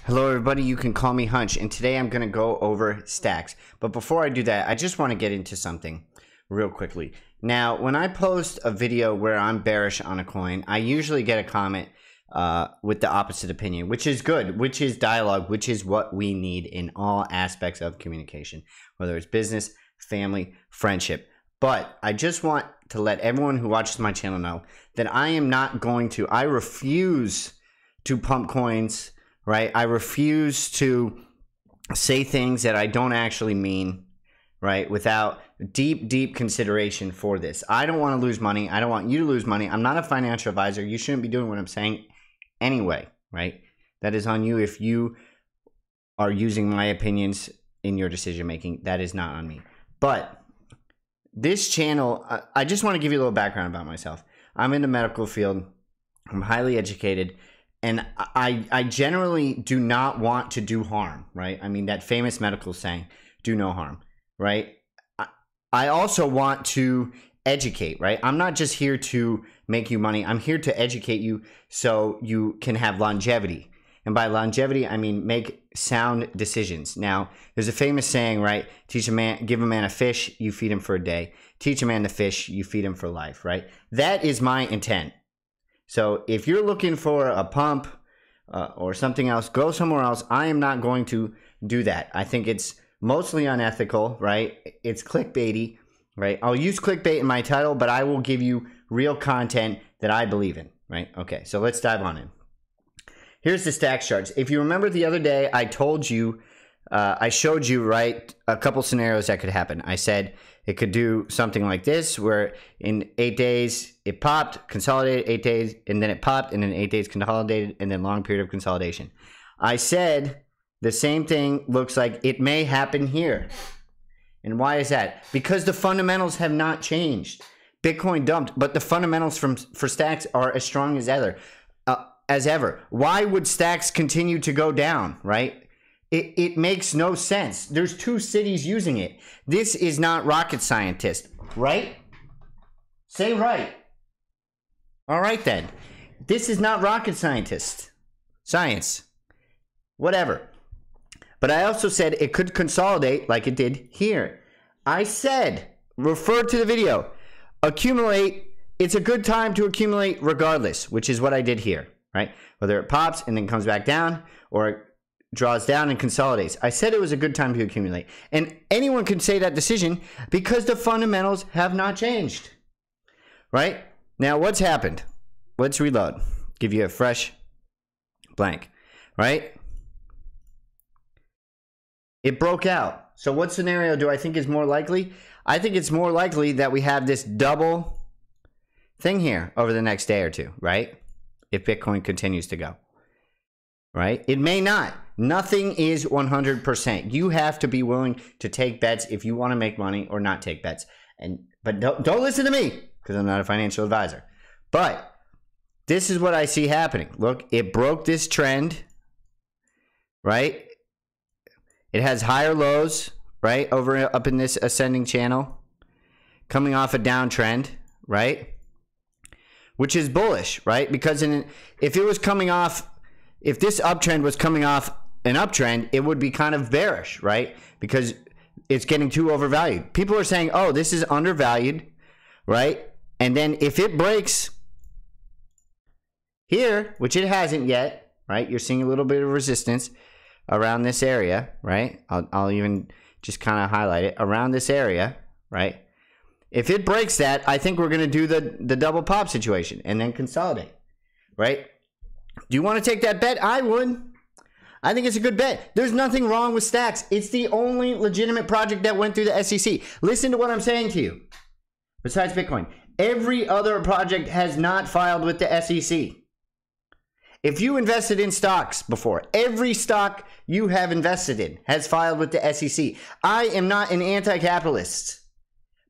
Hello everybody, you can call me Hunch, and today I'm going to go over stacks. But before I do that, I just want to get into something real quickly. Now, when I post a video where I'm bearish on a coin, I usually get a comment with the opposite opinion, which is good, which is dialogue, which is what we need in all aspects of communication, whether it's business, family, friendship. But I just want to let everyone who watches my channel know that I refuse to pump coins, right? I refuse to say things that I don't actually mean, right? Without deep consideration for this. I don't want to lose money. I don't want you to lose money. I'm not a financial advisor. You shouldn't be doing what I'm saying anyway, right? That is on you if you are using my opinions in your decision making. That is not on me. But this channel, I just want to give you a little background about myself. I'm in the medical field. I'm highly educated. And I generally do not want to do harm, right? I mean, that famous medical saying, do no harm, right? I also want to educate, right? I'm not just here to make you money. I'm here to educate you so you can have longevity. And by longevity, I mean make sound decisions. Now, there's a famous saying, right? Give a man a fish, you feed him for a day. Teach a man to fish, you feed him for life, right? That is my intent. So if you're looking for a pump or something else, go somewhere else. I am not going to do that. I think it's mostly unethical, right? It's clickbaity, right? I'll use clickbait in my title, but I will give you real content that I believe in, right? Okay, so let's dive on in. Here's the stacks charts. If you remember the other day, I told you, I showed you, right, a couple scenarios that could happen. I said it could do something like this, where in 8 days it popped, consolidated 8 days, and then it popped, and then 8 days consolidated, and then long period of consolidation. I said the same thing looks like it may happen here. And why is that? Because the fundamentals have not changed. Bitcoin dumped, but the fundamentals for stacks are as strong as ever. Why would stacks continue to go down, right? It makes no sense. There's 2 cities using it. This is not rocket scientist, right? Say right. All right then. This is not rocket scientist. Science. Whatever. But I also said it could consolidate like it did here. I said, refer to the video, accumulate. It's a good time to accumulate regardless, which is what I did here, right? Whether it pops and then comes back down or it draws down and consolidates. I said it was a good time to accumulate. And anyone can say that decision because the fundamentals have not changed. Right? Now, what's happened? Let's reload. Give you a fresh blank. Right? It broke out. So what scenario do I think is more likely? I think it's more likely that we have this double thing here over the next day or two, right? If Bitcoin continues to go. Right? It may not. Nothing is 100%. You have to be willing to take bets if you want to make money or not take bets. But don't listen to me because I'm not a financial advisor. But this is what I see happening. Look, it broke this trend, right? It has higher lows, right? Up in this ascending channel, coming off a downtrend, right? Which is bullish, right? Because if it was coming off, if this uptrend was coming off an uptrend, it would be kind of bearish, right? Because it's getting too overvalued. People are saying, oh, this is undervalued, right? And then if it breaks here, which it hasn't yet, right? You're seeing a little bit of resistance around this area, right? I'll even just kind of highlight it around this area, right? If it breaks that, I think we're going to do the double pop situation and then consolidate, right? Do you want to take that bet? I would. I think it's a good bet. There's nothing wrong with stacks. It's the only legitimate project that went through the SEC. Listen to what I'm saying to you. Besides Bitcoin, every other project has not filed with the SEC. If you invested in stocks before, every stock you have invested in has filed with the SEC. I am not an anti-capitalist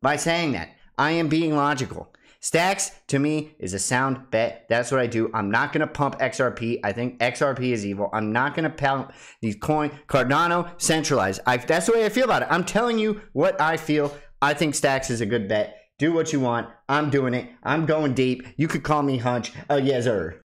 by saying that. I am being logical. Stacks, to me, is a sound bet. That's what I do. I'm not going to pump XRP. I think XRP is evil. I'm not going to pump these coins. Cardano, centralized. That's the way I feel about it. I'm telling you what I feel. I think stacks is a good bet. Do what you want. I'm doing it. I'm going deep. You could call me Hunch. Yes, sir.